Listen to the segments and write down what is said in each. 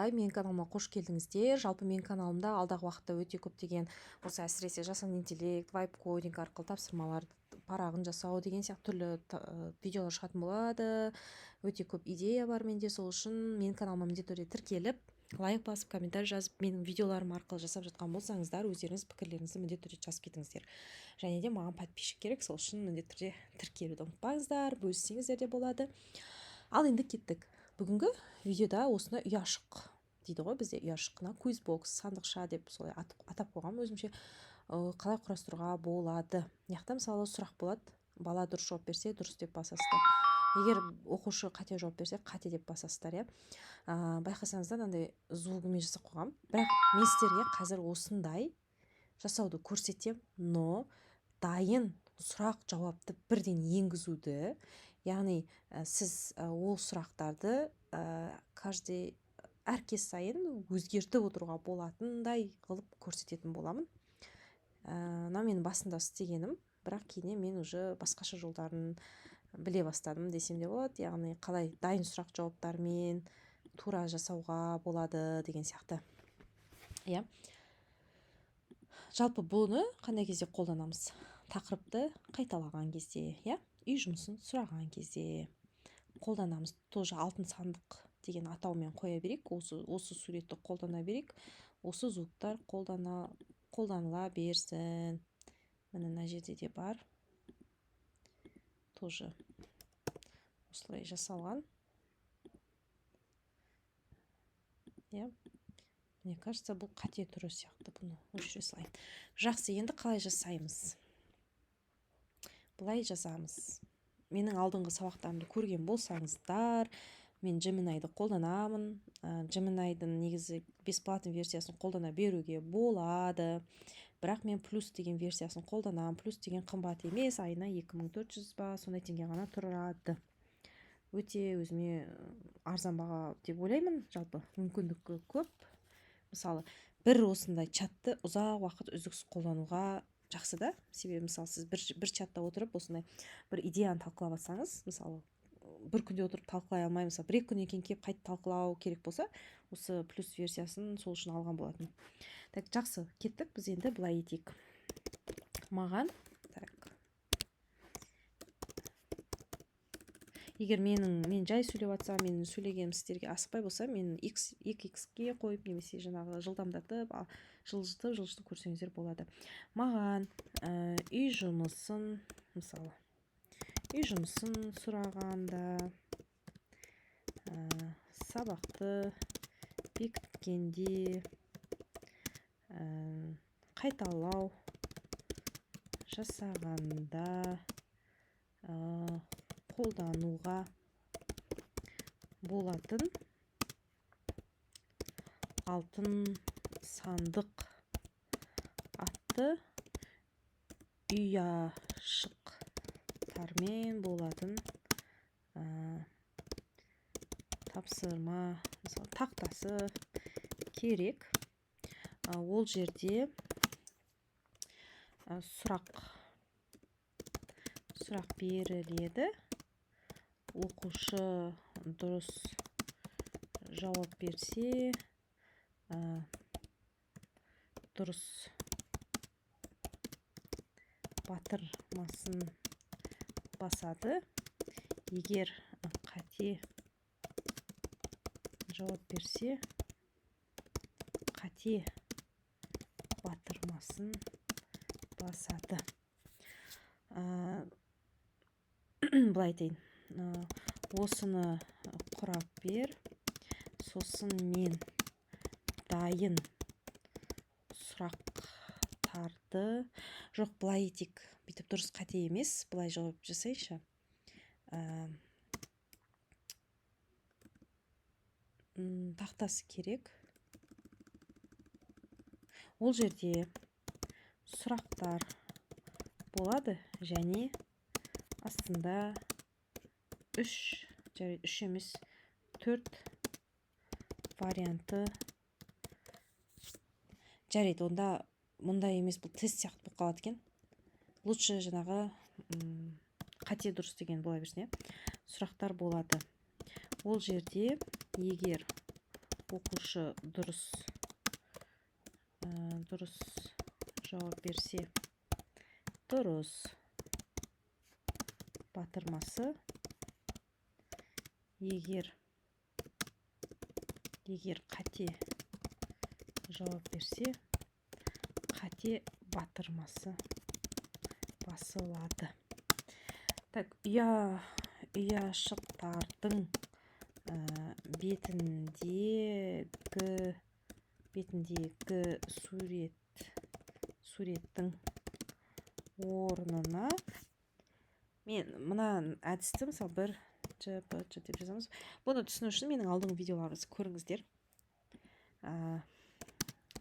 Менің каналыма қош келдіңіздер. Жалпы менің каналымда алдағы уақытта өте көптеген осы әсіресе жасанды интеллект, вайп кодинг арқылы тапсырмалар парағын жасау деген сияқты түрлі видеолар шығатын болады. Өте көп идея бар менде, сол үшін менің каналыма міндетті түрде тіркеліп, лайк басып, комментарий жазып, менің видеоларым арқылы жасап жатқан болсаңыздар, өздеріңіз пікірлеріңізді міндетті түрде жазып кетіңіздер. Және де маған подписчик керек, сол үшін міндетті түрде тіркелуді ұмытпаңыздар, бөліссеңіздер де болады. Ал енді кеттік. Бүгінгі видеода осыны ұяшық дейді ғой бізде, ұяшықна квизбокс, сандықша деп солай атап қойғам өзімше. Қалай құрастыруға болады? Яқта мысалы сұрақ болады, бала дұрыс жауап берсе дұрыс деп басасыздар, егер оқушы қате жауап берсе қате деп басасыздар. Байқасаңыздар андай звугымен жасап қойғам, бірақ мен сіздерге қазір осындай жасауды көрсетем, но дайын сұрақ жауапты бірден енгізуді, яғни сіз ол сұрақтарды әр кез сайын өзгертіп отыруға болатындай қылып көрсететін боламын. Мына менің басында істегенім, бірақ кейіннен мен уже басқаша жолдарын біле бастадым десем де болады, яғни қалай дайын сұрақ жауаптармен тура жасауға болады деген сияқты. Жалпы бұны қандай кезде қолданамыз? Тақырыпты қайталаған кезде, үй жұмысын сұраған кезде қолданамыз. Тоже алтын сандық деген атаумен қоя берейік. Осы суретті қолдана берейік. Осы звуктар қолданыла берсін. Мына жерде де бар. Тоже осылай жасалған. Мне кажется, бұл қате түрі сияқты, бұны өшіре салайын. Жақсы, енді қалай жасаймыз? Бұлай жазамыз. Менің алдыңғы сабақтарымды көрген болсаңыздар, мен Gemini'ді қолданамын. Gemini'дің негізі бесплатный версиясын қолдана беруге болады. Бірақ мен плюс деген версиясын қолданамын. Плюс деген қымбат емес, айына 2400 ба, сондай теңге ғана тұрады. Өте өзіме арзан баға деп ойлаймын. Жалпы мүмкіндігі көп. Мысалы, бір осындай чатты ұзақ уақыт үздіксіз қолдануға жақсы да. Себебі мысалы сіз бір чатта отырып осындай бір идеяны талқылап жатсаңыз, мысалы бір күнде отырып талқылай алмай, мысалы бір күннен кейін келіп қайта талқылау керек болса, осы плюс версиясын сол үшін алған болатын. Так, жақсы, кеттік. Біз енді былай етейік. Маған егер мен жай сөйлеп жатсам, мен сөйлегенім сіздерге асықпай болса, мен 2x'ге қойып, немесе жаңағы жылдамдатып, жылжытып көрсеңіздер болады. Маған үй жұмысын, мысалы, үй жұмысын сұрағанда сабақты бекіткенде қайталау жасағанда қолдануға болатын алтын сандық атты ұяшықтармен болатын тапсырма, мысалы тақтасы керек. Ол жерде сұрақ беріледі. Оқушы дұрыс жауап берсе, дұрыс батырмасын басады. Егер қате жауап берсе, қате батырмасын басады. Былай дейін. Осыны құрап бер, сосын мен дайын сұрақтарды, жоқ, былай етейік, бүйтіп дұрыс қате емес, былай жауап жасайыншы. Тақтасы керек. Ол жерде сұрақтар болады, және астында 3 емес 4 варианты жарайды. Онда мұндай емес, бұл тест сияқты болып қалады екен. Лучше жаңағы қате дұрыс деген бола берсін. Сұрақтар болады. Ол жерде егер оқушы дұрыс жауап берсе дұрыс батырмасы, егер қате жауап берсе қате батырмасы басылады. Так, ұяшықтардың бетіндегі суреттің орнына мен мына әдісті мысалы бір деп жазамыз. Бұны түсіну үшін менің алдыңғы видеоларымды көріңіздер.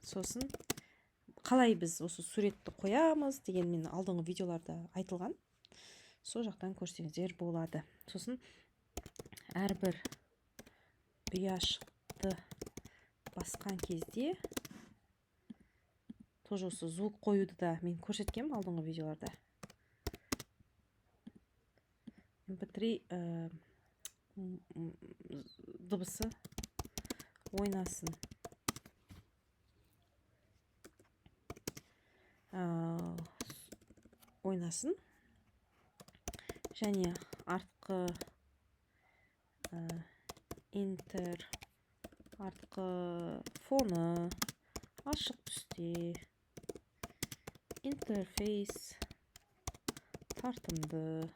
Сосын қалай біз осы суретті қоямыз деген мен алдыңғы видеоларда айтылған. Сол жақтан көрсеңіздер болады. Сосын әрбір ұяшықты басқан кезде тоже осы звук қоюды да мен көрсеткем алдыңғы видеоларда. MP3 дыбысы ойнасын. Және артқы артқы фоны ашық түсте, интерфейс тартымды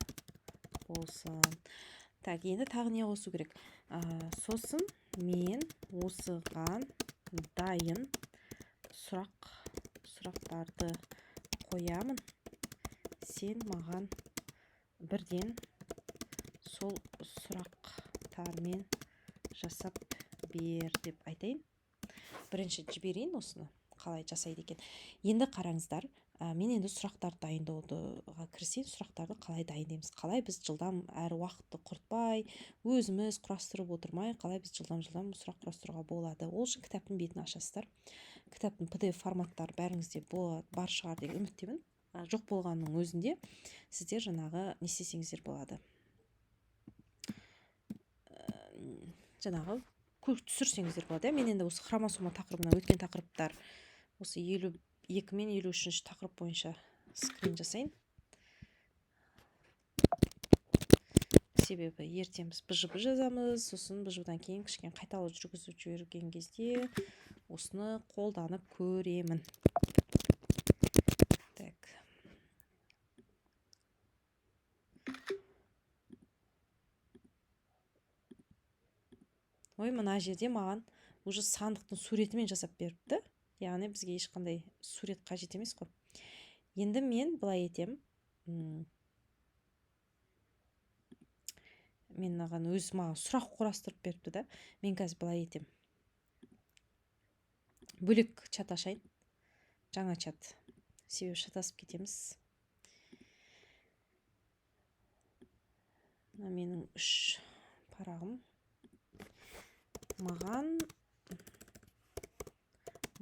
болсын. Так, енді тағы не қосу керек? Сосын мен осыған дайын сұрақтарды қоямын. Сен маған бірден сол сұрақтармен жасап бер деп айтайын. Бірінші жіберейін осыны, қалай жасайды екен. Енді қараңыздар, мен енді сұрақтарды дайындауға кірісейін. Сұрақтарды қалай дайындаймыз? Қалай біз жылдам әрі уақытты құртпай, өзіміз құрастырып отырмай, қалай біз жылдам сұрақ құрастыруға болады? Ол үшін кітаптың бетін ашасыздар. Кітаптың PDF форматтары бәріңізде бар шығар деген үміттемін. Жоқ болғанның өзінде сіздер жаңағы не істесеңіздер болады. Жаңағы түсірсеңіздер болады. Мен енді осы хромосома тақырыбына өткен тақырыптар осы 52 мен 53 тақырып бойынша скрин жасайын. Себебі ертең біз BJB жазамыз, сосын BJB-дан кейін кішкене қайталау жүргізіп жіберген кезде осыны қолданып көремін. Так. Ой, мына жерде маған уже сандықтың суретімен жасап беріпті. Яғни бізге ешқандай сурет қажет емес қой. Енді мен былай етем. Мен маған сұрақ құрастырып беріпті да. Мен қазір былай етем. Бөлек чат ашайын. Жаңа чат. Себебі шатасып кетеміз. Менің 3 парағым.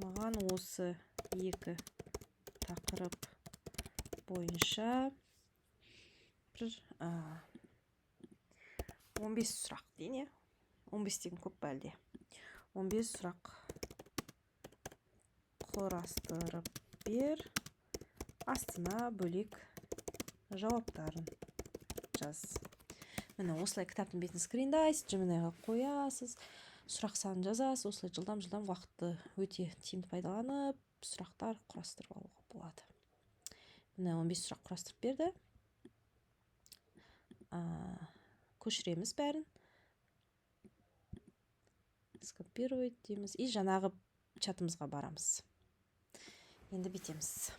Маған осы 2 тақырып бойынша 15 сұрақ дейін, 15 деген көп бәлде. 15 сұрақ құрастырып бер, астына бөлек жауаптарын жаз. Міне осылай кітаптың бетін скриндайсыз, Gemini'ға қоясыз, сұрақ санын жазасыз, осылай жылдам уақытты өте тиімді пайдаланып, сұрақтар құрастырып алуға болады. Міне 15 сұрақ құрастырып берді. Көшіреміз бәрін. Скопировать дейміз. И жаңағы чатымызға барамыз. Енді бітеміз.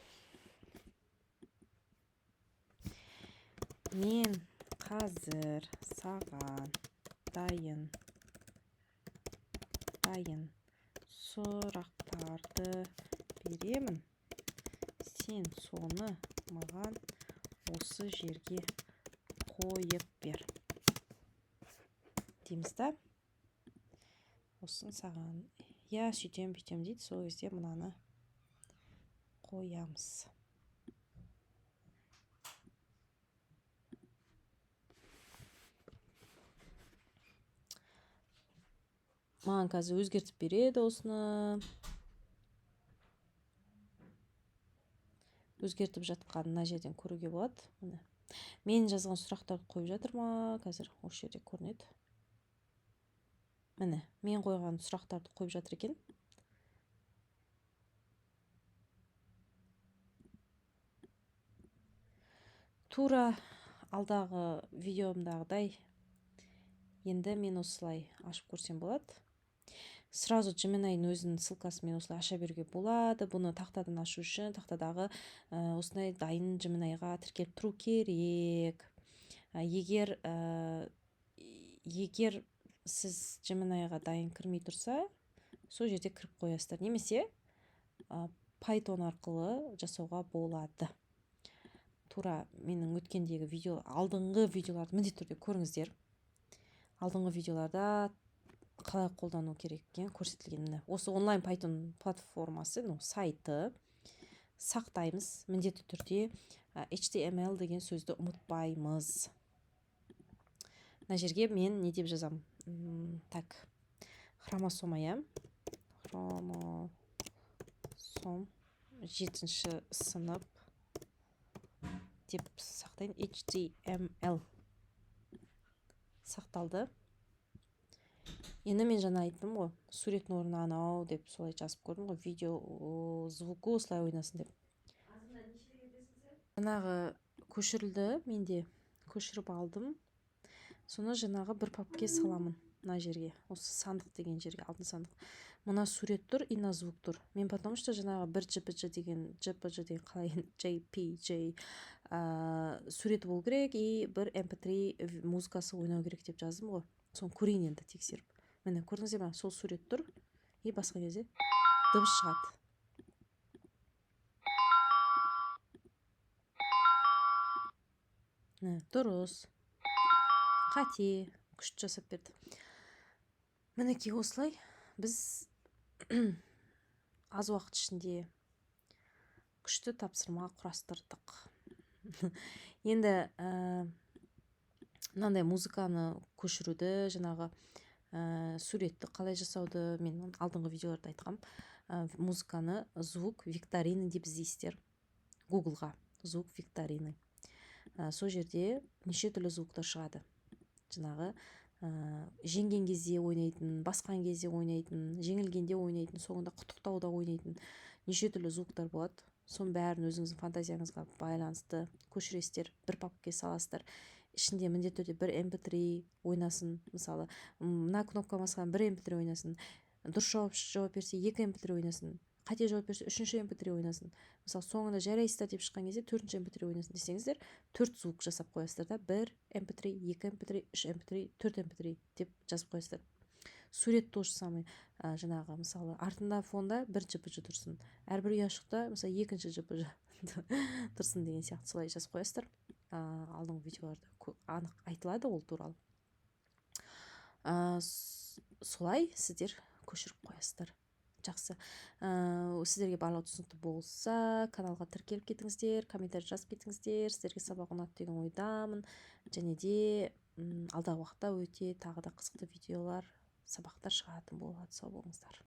Мен қазір саған дайын сұрақтарды беремін. Сен соны маған осы жерге қойып бер. Дейміз да. Осын саған. Сөйтем дейді. Сол кезде мынаны қоямыз. маған қазір өзгертіп береді осыны. Өзгертіп жатқанын мына жерден көруге болады. Міне. Мен жазған сұрақтарды қойып жатыр ма? Қазір осы жерде көрінеді. Міне, мен қойған сұрақтарды қойып жатыр екен. Тура алдағы видеомдағыдай енді мен осылай ашып көрсем болады. Сразу Gemini'нің өзінің ссылкасымен осылай аша беруге болады. Бұны тақтадан ашу үшін тақтадағы осындай дайын Gemini'ға тіркеліп тұру керек. Егер сіз Gemini'ға дайын кірмей тұрса, сол жерде кіріп қоясыздар. Немесе Python арқылы жасауға болады. Тура менің өткендегі алдыңғы видеоларды міндетті түрде көріңіздер. Алдыңғы видеоларда қалай қолдану керек екен көрсетілген. Осы онлайн Python платформасы, сайты сақтаймыз. Міндетті түрде HTML деген сөзді ұмытпаймыз. Мына жерге мен не деп жазам? Так, хромосома, хромосом 7-ші сынып деп сақтайын. HTML сақталды. Енді мен жаңа айттым ғой, суреттің орнына анау деп солай жазып көрдім ғой, видео звукі осылай ойнасын деп. Жаңағы көшірілді, менде көшіріп алдым. Соны жаңағы бір папке саламын мына жерге, осы сандық деген жерге, алтын сандық. Мына сурет тұр, и на звук тұр. Мен потому что жаңағы бір JPG деген қалай JPG суреті болу керек, и бір MP3 музыкасы ойнау керек деп жаздым ғой. Соны көрейін енді тексеріп. Міне, көрдіңіздер ме? Сол сурет тұр, и басқа кезде дыбыс шығады. Дұрыс. Қате, күшті жасап берді. Мінекей осылай біз аз уақыт ішінде күшті тапсырма құрастырдық. Енді мынандай музыканы көшіруді, жаңағы суретті қалай жасауды мен алдыңғы видеоларда айтқам. Музыканы звук викторины деп іздейсіздер. Googleға звук викторины. Сол жерде неше түрлі звуктар шығады. Жаңағы жеңген кезде ойнайтын, басқан кезде ойнайтын, жеңілгенде ойнайтын, соңында құттықтауда ойнайтын неше түрлі звуктар болады. Соның бәрін өзіңіздің фантазияңызға байланысты көшіресіздер, бір папке саласыздар. Ішінде міндетті түрде бір MP3 ойнасын. Мысалы, мына кнопка басқан бір MP3 ойнасын. Дұрыс жауап берсе 2 MP3 ойнасын. Қате жауап берсе 3 MP3 ойнасын. Мысалы, соңында жарайсыздар деп шыққан кезде 4 MP3 ойнасын десеңіздер, 4 звук жасап қоясыздар да, 1 MP3, 2 MP3, 3 MP3, 4 MP3 деп жазып қоясыздар. Сурет то же самый. Жаңағы, мысалы, артында фонда бір JPG тұрсын. Әрбір ұяшықта, мысалы, 2-ші JPG тұрсын деген сияқты солай жазып қоясыздар. Алдыңғы видеоларда анық айтылады ол туралы. Солай сіздер көшіріп қоясыздар. Жақсы. Сіздерге барлығы түсінікті болса, каналға тіркеліп кетіңіздер, комментарий жазып кетіңіздер. Сіздерге сабақ ұнады деген ойдамын. Және де алдағы уақытта өте тағы да қызықты видеолар, сабақтар шығатын болады. Сау болыңыздар.